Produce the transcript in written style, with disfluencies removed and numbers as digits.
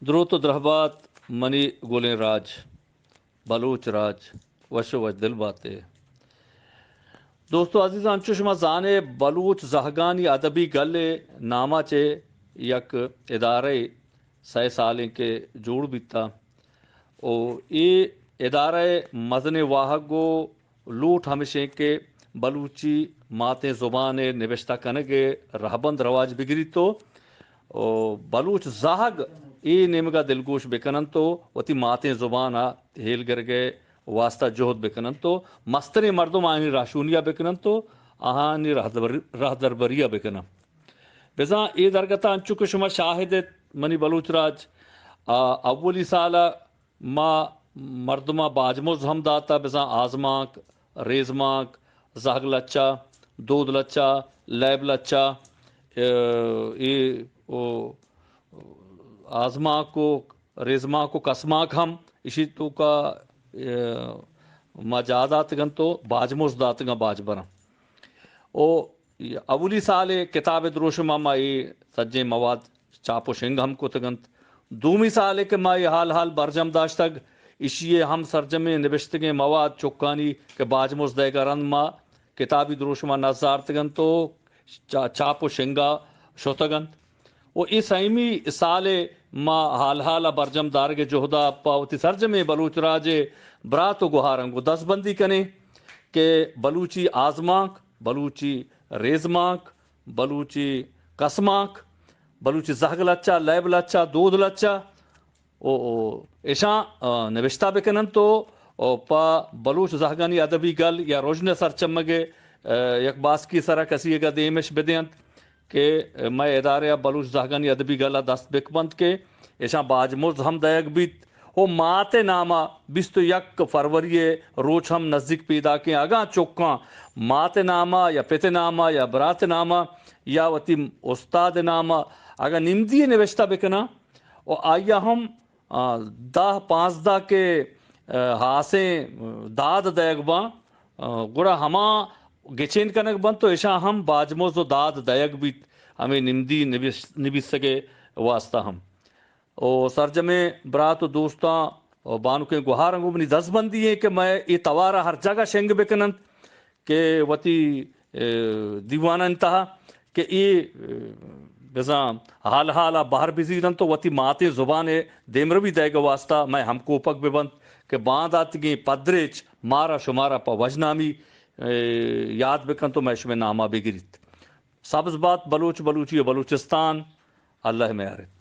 درود و درہبات منی گولیں راج بلوچ راج وش وش دل باتے دوستو عزیزان چشمہ زانے بلوچ زہگانی ادبی گلے نامہ چے یک ادارے 6 سالیں کے جوڑ بیتا او یہ ادارہ مزن واحق گو لوٹ ہمیشہ کے بلوچی ماتیں زبان نوشتہ کنگے رہبند رواج بگری تو بلوچ زاہگ ای نیمگا دلگوش بکنن تو وتی ماتیں زبان ہیل گرگے واسطہ جہد بکنن تو مستر مردم آنی راشونیا بکنن تو آہانی راہ دربریا بکنن بزاں ای درگتا انچو شما شاہد منی بلوچ راج اولی سالہ ما مردمہ باجموز ہم داتا بزاں آزماک ریزماک زہگ لچا دود لچا لیب لچا آزما کو ریزما کو کسماک ہم اسی تو کا ما جادات گن تو باجموز دات گا باج برم او اولی سال کتاب دروش ما یہ سجے مواد چاپ و شنگ ہم کو تگنت دومی سال کہ ما یہ حال برجم داشتگ اسی ہم سرجمے نبشتگے مواد چکانی کہ باجموز دے گا رند ما کتابی دروش ما نظار تگن تو چاپ و شنگا شوتگن وہ اس ایمی سال ما حال برجم دارگ جہدا پاوتی سرجمے بلوچ راجے برات و گہارنگو 10 بندی کنے کہ بلوچی آزماک بلوچی ریزماک بلوچی کسماک بلوچی زہگ لچا لیب لچا دود لچا او ایشاں نوشتہ بکنن تو پا بلوچ زہگانی ادبی گل یا روشن سرچمگے یک باس کی سرا کسی گا دیمش بدینت کہ میں ادارہ بلوچ زہگانی ادبی گلا دست بکبند کے ایشاں باجموز ہم دیگ بیت او مات نامہ 21 فروری روچ ہم نزدیک پیدا کے اگاں چوکاں مات نامہ یا پت نامہ یا برات نامہ یا وتی استاد نامہ اگر نمدی نوشتہ بکنا او آیا ہم 10-15 کے ہاسیں داد دیگ باں گڑا ہما گچین کنک بند تو ایشاں ہم باجموز و داد دیگ بیت ہمیں نمدی نبیس سگے واسطہ ہم او سرجمے برات و دوستاں اور بانو کے گوہارنگو منی 10 بندی ہے کہ میں یہ توارہ ہر جگہ شنگ بکنن کہ وتی دیوانہ انتہا کہ یہ بزاں حال باہر بزیرن تو وتی ماتے زبان دیمروی دے گا واسطہ میں ہم کو پک ببند کہ باند آتگی پدرچ مارا شمارا پا وجنامی یاد بکن تو میں شمیں نامہ بگریت سبز بات بلوچی و بلوچستان اللہ میں آرت